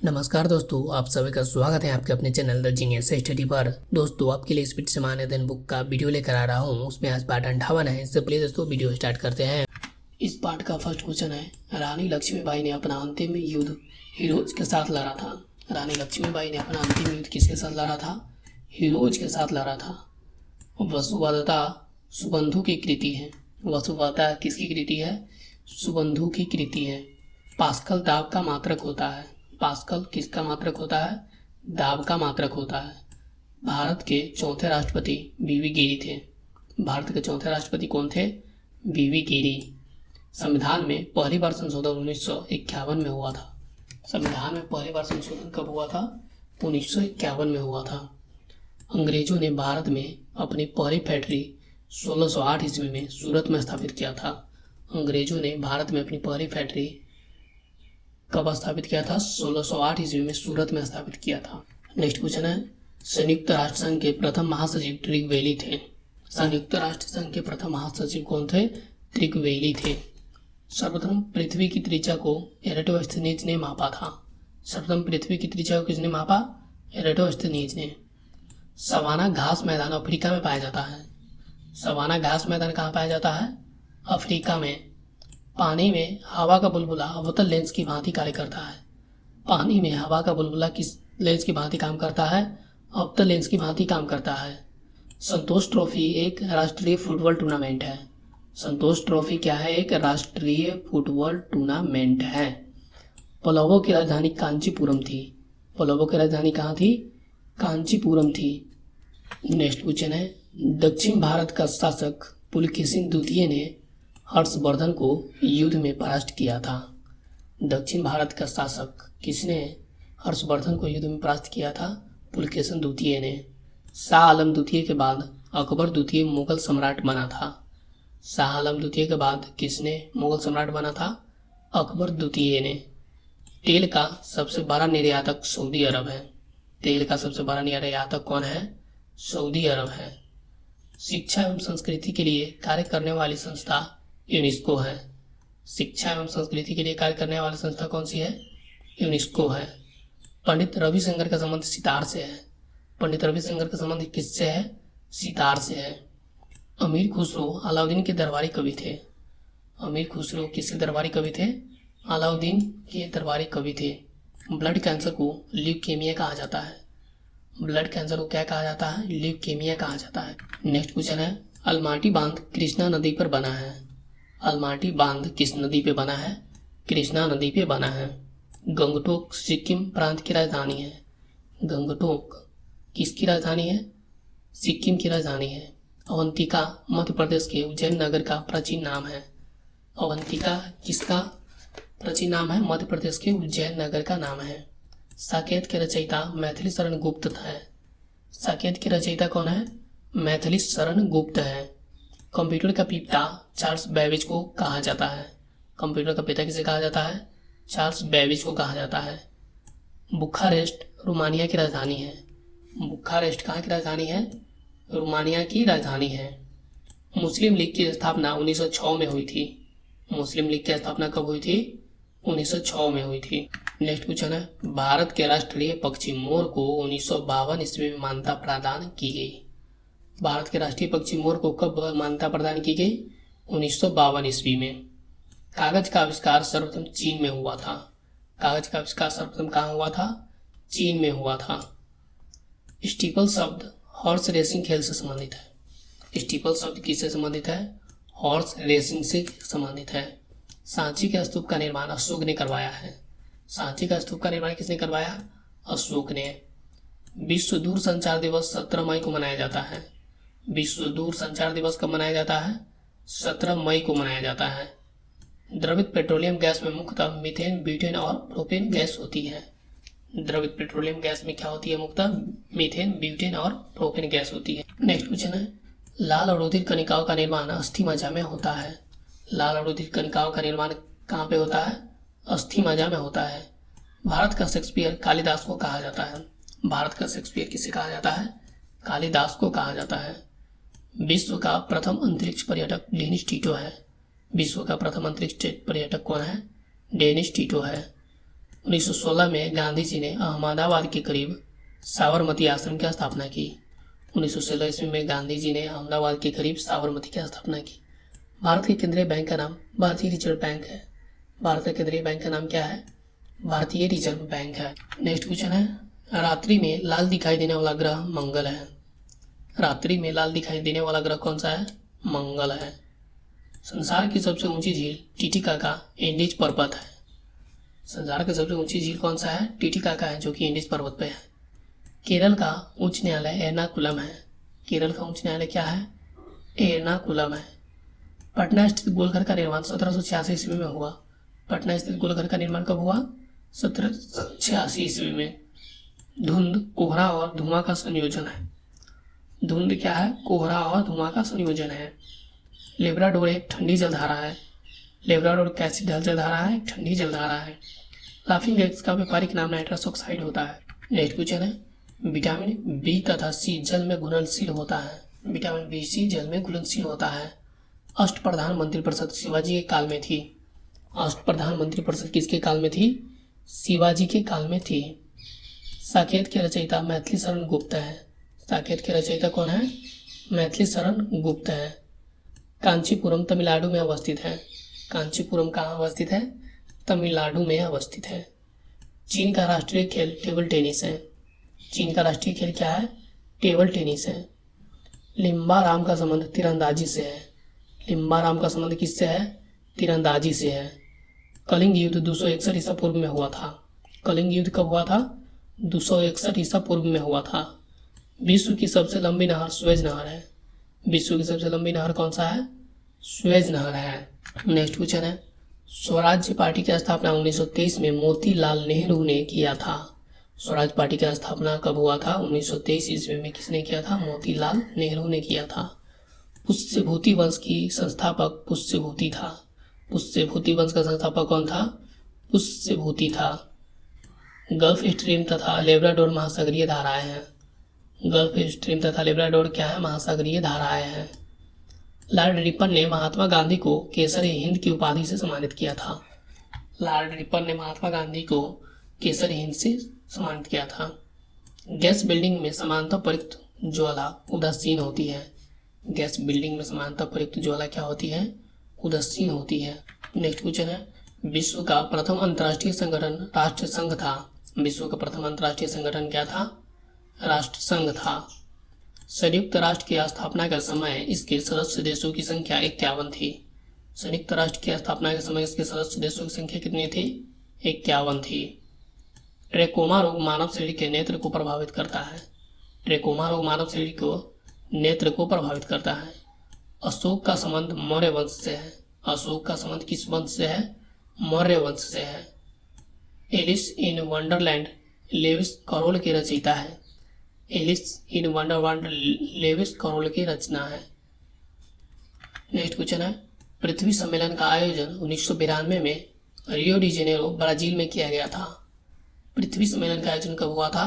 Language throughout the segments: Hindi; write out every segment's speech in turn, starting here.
नमस्कार दोस्तों, आप सभी का स्वागत है आपके अपने चैनल द जीनियस स्टडी पर। दोस्तों, आपके लिए स्पीड समान अध्ययन बुक का वीडियो लेकर आ रहा हूँ। उसमें आज पाठ 58 है। इससे पहले दोस्तों वीडियो स्टार्ट करते हैं। इस पाठ का फर्स्ट क्वेश्चन है, रानी लक्ष्मीबाई ने अपना अंतिम युद्ध हीरोज के साथ लड़ा था। रानी लक्ष्मीबाई ने अपना अंतिम युद्ध किसके साथ लड़ा था? हीरोज के साथ लड़ा था। वसुवादता सुबंधु की कृति है। वसुवादता किसकी कृति है? सुबंधु की कृति है। पास्कल दाब का मात्रक होता है। पास्कल किसका मात्रक होता है? दाब का मात्रक होता है। भारत के चौथे राष्ट्रपति वी गिरी थे। भारत के चौथे राष्ट्रपति कौन थे? वी गिरी। संविधान में पहली बार संशोधन 1951 में हुआ था। संविधान में पहली बार संशोधन कब हुआ था? 1951 में हुआ था। अंग्रेजों ने भारत में अपनी पहली फैक्ट्री 1608 ईस्वी में सूरत में स्थापित किया था। अंग्रेजों ने भारत में अपनी पहली फैक्ट्री कब स्थापित किया था? 1608 ईस्वी में सूरत में स्थापित किया था। नेक्स्ट क्वेश्चन है, संयुक्त राष्ट्र संघ के प्रथम महासचिव त्रिगवेली थे। संयुक्त राष्ट्र संघ के प्रथम महासचिव कौन थे? त्रिगवेली थे। सर्वप्रथम पृथ्वी की त्रिज्या को एरेटोस्थनीज ने मापा था। सर्वप्रथम पृथ्वी की त्रिज्या को किसने मापा? एरेटोस्थनीज ने। सवाना घास मैदान अफ्रीका में पाया जाता है। सवाना घास मैदान कहाँ पाया जाता है? अफ्रीका में। पानी में हवा का बुलबुला अवतल लेंस की भांति कार्य करता है। पानी में हवा का बुलबुला किस लेंस की भांति काम करता है? अवतल लेंस की भांति काम करता है। संतोष ट्रॉफी एक राष्ट्रीय फुटबॉल टूर्नामेंट है। संतोष ट्रॉफी क्या है? एक राष्ट्रीय फुटबॉल टूर्नामेंट है। पल्लवों की राजधानी कांचीपुरम थी। पल्लवों की राजधानी कहाँ थी? कांचीपुरम थी। नेक्स्ट क्वेश्चन है, दक्षिण भारत का शासक पुलकेशिन द्वितीय ने हर्षवर्धन को युद्ध में परास्त किया था। दक्षिण भारत का शासक किसने हर्षवर्धन को युद्ध में परास्त किया था? पुलकेशिन द्वितीय ने। शाह आलम द्वितीय के बाद अकबर द्वितीय मुगल सम्राट बना था। शाह आलम द्वितीय के बाद किसने मुगल सम्राट बना था? अकबर द्वितीय ने। तेल का सबसे बड़ा निर्यातक सऊदी अरब है। तेल का सबसे बड़ा निर्यातक कौन है? सऊदी अरब है। शिक्षा एवं संस्कृति के लिए कार्य करने वाली संस्था यूनेस्को है। शिक्षा एवं संस्कृति के लिए कार्य करने वाली संस्था कौन सी है? यूनेस्को है। पंडित रविशंकर का संबंध सितार से है। पंडित रविशंकर का संबंध किससे है? सितार से है। अमीर खुसरो अलाउद्दीन के दरबारी कवि थे। अमीर खुसरो किसके दरबारी कवि थे? अलाउद्दीन के दरबारी कवि थे। ब्लड कैंसर को ल्यूकेमिया कहा जाता है। ब्लड कैंसर को क्या कहा जाता है? ल्यूकेमिया कहा जाता है। नेक्स्ट क्वेश्चन है, अलमाटी बांध कृष्णा नदी पर बना है। अलमाटी बांध किस नदी पे बना है? कृष्णा नदी पे बना है। गंगटोक सिक्किम प्रांत की राजधानी है। गंगटोक किसकी राजधानी है? सिक्किम की राजधानी है। अवंतिका मध्य प्रदेश के उज्जैन नगर का प्राचीन नाम है। अवंतिका किसका प्राचीन नाम है? मध्य प्रदेश के उज्जैन नगर का नाम है। साकेत के रचयिता मैथिली शरण गुप्त है। साकेत के रचयिता कौन है? मैथिली शरण गुप्त है। कंप्यूटर का पिता चार्ल्स बेबेज को कहा जाता है। कंप्यूटर का पिता किसे कहा जाता है? चार्ल्स बेबेज को कहा जाता है। बुखारेस्ट रोमानिया की राजधानी है। बुखारेस्ट कहाँ की राजधानी है? रोमानिया की राजधानी है। मुस्लिम लीग की स्थापना 1906 में हुई थी। मुस्लिम लीग की स्थापना कब हुई थी? 1906 में हुई थी। नेक्स्ट क्वेश्चन है, भारत के राष्ट्रीय पक्षी मोर को 1952 ईस्वी में मान्यता प्रदान की गई। भारत के राष्ट्रीय पक्षी मोर को कब मान्यता प्रदान की गई? 1952 ईस्वी में। कागज का आविष्कार सर्वप्रथम चीन में हुआ था। कागज का आविष्कार सर्वप्रथम कहाँ हुआ था? चीन में हुआ था। स्टीपल शब्द हॉर्स रेसिंग खेल से संबंधित है। स्टीपल शब्द किससे संबंधित है? हॉर्स रेसिंग से संबंधित है। सांची के स्तूप का निर्माण अशोक ने करवाया है। सांची का स्तूप का निर्माण किसने करवाया? अशोक ने। विश्व दूर संचार दिवस 17 मई को मनाया जाता है। विश्व दूर संचार दिवस कब मनाया जाता है? 17 मई को मनाया जाता है। द्रवित पेट्रोलियम गैस में मुख्यतः मीथेन, ब्यूटेन और प्रोपेन गैस होती है। द्रवित पेट्रोलियम गैस में क्या होती है? मुख्यतः मीथेन, ब्यूटेन और प्रोपेन गैस होती है। नेक्स्ट क्वेश्चन है, लाल और रुधिर कणिकाओं का निर्माण अस्थि मज्जा में होता है। लाल और रुधिर कणिकाओं का निर्माण कहाँ पे होता है? अस्थि मज्जा में होता है। भारत का शेक्सपियर कालिदास को कहा जाता है। भारत का शेक्सपियर किसे कहा जाता है? कालिदास को कहा जाता है। विश्व का प्रथम अंतरिक्ष पर्यटक डेनिस टीटो है। विश्व का प्रथम अंतरिक्ष पर्यटक कौन है? डेनिस टीटो है। 1916 में गांधी जी ने अहमदाबाद के करीब साबरमती आश्रम की स्थापना की। 1916 ईस्वी में गांधी जी ने अहमदाबाद के करीब साबरमती की स्थापना की। भारत के केंद्रीय बैंक का नाम भारतीय रिजर्व बैंक है। भारत के केंद्रीय बैंक का नाम क्या है? भारतीय रिजर्व बैंक है। नेक्स्ट क्वेश्चन है, रात्रि में लाल दिखाई देने वाला ग्रह मंगल है। रात्रि में लाल दिखाई देने वाला ग्रह कौन सा है? मंगल है। संसार की सबसे ऊंची झील टिटिकाका इंडीज पर्वत है। संसार की सबसे ऊंची झील कौन सा है? टिटिकाका है, जो कि इंडीज पर्वत पे है। केरल का उच्च न्यायालय एर्नाकुलम है। केरल का उच्च न्यायालय क्या है? एर्नाकुलम है। पटना स्थित गोलघर का निर्माण 1786 ईस्वी में हुआ। पटना स्थित गोलघर का निर्माण कब हुआ? 1786 ईस्वी में। धुंध, कोहरा और धुआं का संयोजन है। धुंध क्या है? कोहरा और धुआं का संयोजन है। लेब्राडोर एक ठंडी जलधारा है। लेब्राडोर कैसी जलधारा है? ठंडी जलधारा है। लाफिंग गैस का व्यापारिक नाम नाइट्रस ऑक्साइड होता है। नेक्स्ट क्वेश्चन है, विटामिन बी तथा सी जल में घुलनशील होता है। विटामिन बी सी जल में घुलनशील होता है। अष्टप्रधान मंत्रिपरिषद शिवाजी के काल में थी। अष्टप्रधान मंत्रिपरिषद किसके काल में थी? शिवाजी के काल में थी। साकेत के रचयिता मैथिली शरण गुप्त है। साकेत के रचयिता कौन है? मैथिली शरण गुप्त है। कांचीपुरम तमिलनाडु में अवस्थित है। कांचीपुरम कहाँ अवस्थित है? तमिलनाडु में अवस्थित है। चीन का राष्ट्रीय खेल टेबल टेनिस है। चीन का राष्ट्रीय खेल क्या है? टेबल टेनिस है। लिम्बाराम का संबंध तीरंदाजी से है। लिम्बाराम का संबंध किससे है? तीरंदाजी से है। कलिंग युद्ध 261 ईसा पूर्व में हुआ था। कलिंग युद्ध कब हुआ था? 261 ईसा पूर्व में हुआ था। विश्व की सबसे लंबी नहर स्वेज नहर है। विश्व की सबसे लंबी नहर कौन सा है? स्वेज नहर है। नेक्स्ट क्वेश्चन है, स्वराज्य पार्टी की स्थापना 1923 में मोतीलाल नेहरू ने किया था। स्वराज पार्टी की स्थापना कब हुआ था? 1923 ईस्वी में। किसने किया था? मोतीलाल नेहरू ने किया था। पुष्यभूति वंश की संस्थापक पुष्यभूति था। पुष्यभूति वंश का संस्थापक कौन था? पुष्यभूति था। गल्फ स्ट्रीम तथा लेब्राडोर महासागरीय धाराएं हैं। गल्फ स्ट्रीम तथा लेब्राडोर क्या है? महासागरीय धाराएं हैं। लॉर्ड रिपन ने महात्मा गांधी को केसर हिंद की उपाधि से सम्मानित किया था। लॉर्ड रिपन ने महात्मा गांधी को केसर हिंद से सम्मानित किया था। गैस बिल्डिंग में समानता प्रयुक्त ज्वाला उदासीन होती है। गैस बिल्डिंग में समानता प्रयुक्त ज्वाला क्या होती है? उदासीन होती है। नेक्स्ट क्वेश्चन है, विश्व का प्रथम अंतर्राष्ट्रीय संगठन राष्ट्र संघ था। विश्व का प्रथम अंतर्राष्ट्रीय संगठन क्या था? राष्ट्र संघ था। संयुक्त राष्ट्र की स्थापना के समय इसके सदस्य देशों की संख्या 51 थी। संयुक्त राष्ट्र की स्थापना के समय इसके सदस्य देशों की संख्या कितनी थी? 51 थी। ट्रेकोमा रोग मानव शरीर के नेत्र को प्रभावित करता है। ट्रेकोमा रोग मानव शरीर को नेत्र को प्रभावित करता है। अशोक का संबंध मौर्य वंश से है। अशोक का संबंध किस वंश से है? मौर्य वंश से है। Alice in Wonderland Lewis Carroll की रचयिता है। Alice in Wonderland Lewis Carroll की रचना है। नेक्स्ट क्वेश्चन है, पृथ्वी सम्मेलन का आयोजन 1992 में रियो डी जेनेरो ब्राजील में किया गया था। पृथ्वी सम्मेलन का आयोजन कब हुआ था?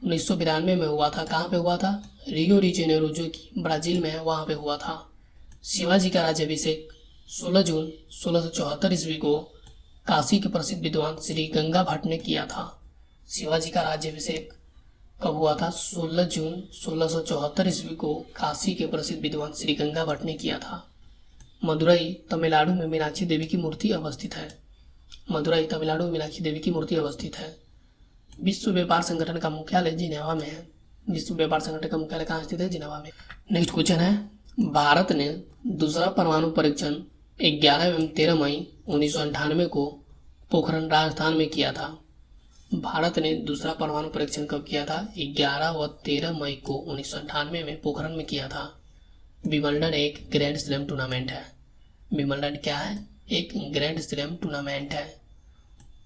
1992 में हुआ था। कहाँ पे हुआ था? रियो डी जेनेरो, जो कि ब्राजील में है, वहाँ पे हुआ था। शिवाजी का राज्याभिषेक 16 जून 1674 ईस्वी को काशी के प्रसिद्ध विद्वान श्री गंगा भट्ट ने किया था। शिवाजी का राज्याभिषेक कब हुआ था? 16 जून 1674 ईस्वी को काशी के प्रसिद्ध विद्वान श्री गंगा भट्ट ने किया था। मदुरई तमिलनाडु में मीनाक्षी देवी की मूर्ति अवस्थित है। मदुरई तमिलनाडु में मीनाक्षी देवी की मूर्ति अवस्थित है। विश्व व्यापार संगठन का मुख्यालय जिनेवा में है। विश्व व्यापार संगठन का मुख्यालय कहाँ स्थित है? जिनेवा में। नेक्स्ट क्वेश्चन है, भारत ने दूसरा परमाणु परीक्षण 11 एवं 13 मई 1998 को पोखरण राजस्थान में किया था। भारत ने दूसरा परमाणु परीक्षण कब किया था? 11 व 13 मई को 1998 में पोखरण में किया था। विंबलडन एक ग्रैंड स्लैम टूर्नामेंट है। विंबलडन क्या है? एक ग्रैंड स्लैम टूर्नामेंट है।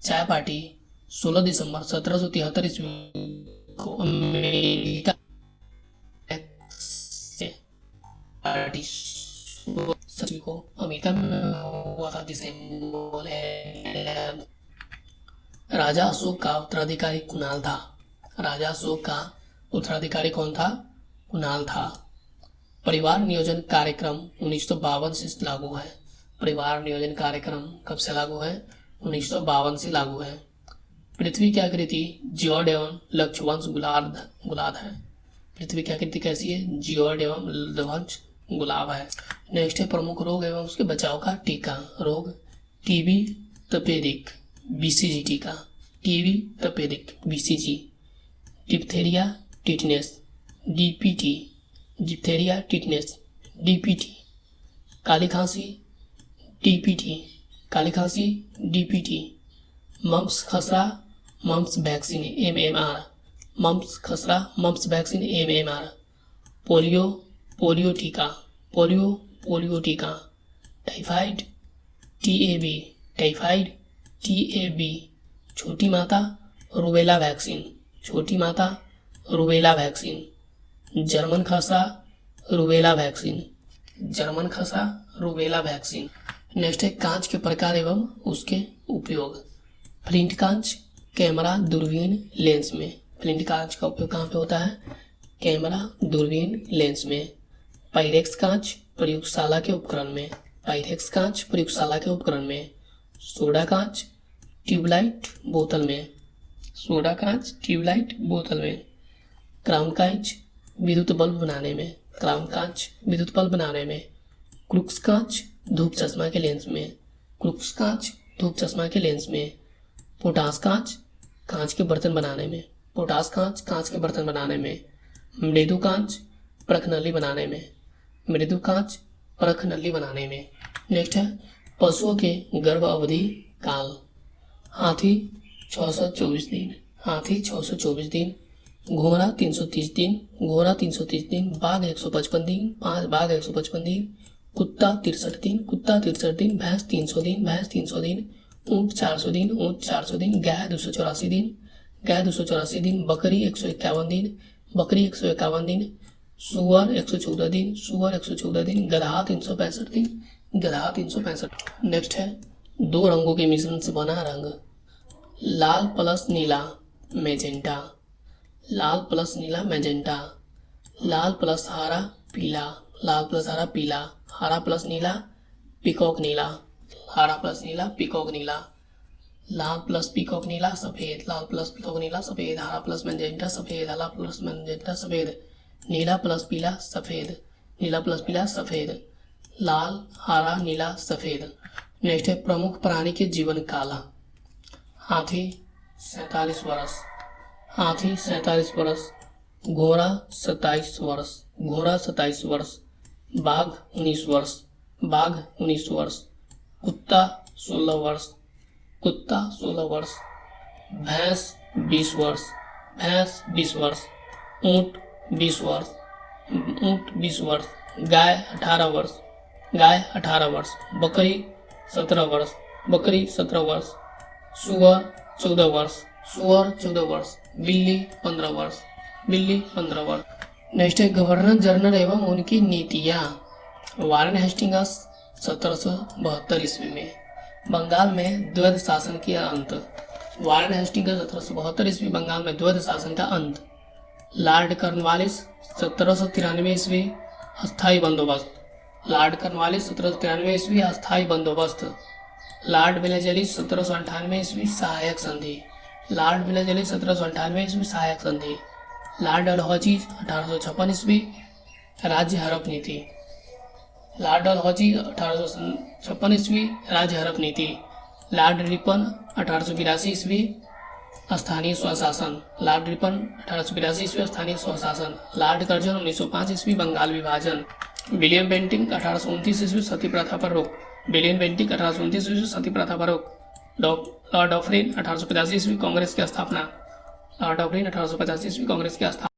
चाय पार्टी 16 दिसंबर 1773 ईस्वी को अमेरिका को अमेरिका में हुआ था, जिसे राजा अशोक का उत्तराधिकारी कुणाल था। राजा अशोक का उत्तराधिकारी कौन था? कुणाल था। परिवार नियोजन कार्यक्रम 1952 से लागू है। परिवार नियोजन कार्यक्रम कब से लागू है? 1952 से लागू है। पृथ्वी की आकृति जियोड एवं लक्षवंश गुलाद है। पृथ्वी की आकृति कैसी है? जियोड एवं लक्षवंश गुलाब है। नेक्स्ट है प्रमुख रोग एवं उसके बचाव का टीका। रोग टीबी, तपेदिक, बीसीजी टीका। टीबी, तपेदिक, BCG. Diphtheria, tetanus, DPT. Diphtheria, tetanus, DPT. काली खांसी, डीपीटी। काली खांसी, डीपीटी। मम्प्स खसरा, मम्प्स वैक्सीन, एमएमआर। मम्प्स खसरा, mumps vaccine, MMR. Polio, polio टीका। पोलियो टीका। Typhoid, TAB. Typhoid, TAB. छोटी माता रूबेला वैक्सीन। छोटी माता रूबेला वैक्सीन। जर्मन खसरा, रूबेला वैक्सीन। जर्मन खसरा, रूबेला वैक्सीन। नेक्स्ट है कांच के प्रकार एवं उसके उपयोग। फ्लिंट कांच, कैमरा, दूरबीन, लेंस में। फ्लिंट कांच का उपयोग कहाँ पे होता है? कैमरा, दूरबीन, लेंस में। पाइरेक्स कांच, प्रयोगशाला के उपकरण में। पाइरेक्स कांच, प्रयोगशाला के उपकरण में। सोडा कांच, ट्यूबलाइट, बोतल में। सोडा कांच, ट्यूबलाइट, बोतल में। क्राउन कांच, विद्युत बल्ब बनाने में। क्राउन कांच, विद्युत बल्ब बनाने में। क्रूक्स कांच, धूप चश्मा के लेंस में। क्रूक्स कांच, धूप चश्मा के लेंस में। पोटास कांच, कांच के बर्तन बनाने में। पोटास कांच, कांच के बर्तन बनाने में। मृदु कांच, परख नली बनाने में। मृदु कांच, परख नली बनाने में। नेक्स्ट है पशुओं के गर्भ अवधि काल। हाथी 624 दिन। हाथी 624 दिन। घोड़ा 330 दिन। घोड़ा 330 दिन। बाघ 155 दिन। बाघ 155 दिन। कुत्ता 63 दिन। कुत्ता 63 दिन। भैंस 300 दिन। भैंस 300 दिन। ऊँट 400 दिन। ऊँट 400 दिन। गाय 284 दिन। गाय 284 दिन। बकरी 151 दिन। बकरी 151 दिन। सुअर 114 दिन। सुअर 114 दिन। गधा 365 दिन। गधा 365। नेक्स्ट है दो रंगों के मिश्रण से बना रंग। लाल प्लस नीला, मैजेंटा। लाल प्लस नीला, मैजेंटा। लाल प्लस हरा, पीला। लाल प्लस हरा, पीला। हरा प्लस नीला, पीकॉक नीला। हरा प्लस नीला, पीकॉक नीला। लाल प्लस पीकॉक नीला, सफेद। लाल प्लस पीकॉक नीला, सफेद। हरा प्लस मैजेंटा, सफेद। हरा प्लस मैजेंटा, सफेद। नीला प्लस पीला, सफेद। नीला प्लस पीला, सफेद। लाल, हरा, नीला, सफेद। नेक्स्ट है प्रमुख प्राणी के जीवन काल। हाथी 47 वर्ष। हाथी 47 वर्ष। घोड़ा 27 वर्ष। घोड़ा 27 वर्ष। बाघ 19 वर्ष। बाघ 19 वर्ष। कुत्ता 16 वर्ष। कुत्ता 16 वर्ष। भैंस 20 वर्ष। भैंस 20 वर्ष। ऊँट 20 वर्ष। ऊँट 20 वर्ष। गाय 18 वर्ष। गाय 18 वर्ष। बकरी 17 वर्ष। बकरी 17 वर्ष। सुअर 14 वर्ष। सुअर 14 वर्ष। बिल्ली 15 वर्ष। बिल्ली 15 वर्ष। नेक्स्ट है गवर्नर जनरल एवं उनकी नीतियाँ। वारेन हेस्टिंग्स 1772 ईस्वी में। बंगाल में द्वैध शासन के अंत। वारेन हेस्टिंग्स 1772 ईस्वी बंगाल में द्वैध शासन का अंत। लॉर्ड कॉर्नवालिस 1793 ईस्वी अस्थायी बंदोबस्त। लॉर्ड कॉर्नवालिस 1793 ईस्वी अस्थायी बंदोबस्त। लॉर्ड वेलेस्ली 1798 ईस्वी सहायक संधि। लॉर्ड वेलेस्ली 1798 ईस्वी सहायक संधि। लॉर्ड डलहौजी 1856 ईस्वी राज्य हड़प नीति। लॉर्ड डलहौजी 1856 ईस्वी राज्य हड़प नीति। लॉर्ड रिपन 1882 ईस्वी स्थानीय स्वशासन। लॉर्ड रिपन 1882 ईस्वी स्थानीय स्वशासन। लॉर्ड कर्जन 1905 ईस्वी बंगाल विभाजन। विलियम बेंटिंक 1829 ईस्वी सती प्रथा पर रोक। विलियम बेंटिंक 1829 ईस्वी सती प्रथा पर रोक। लॉर्ड डफरिन 1885 ईस्वी कांग्रेस की स्थापना। लॉर्ड डफरिन 1885 ईस्वी कांग्रेस की स्थापना।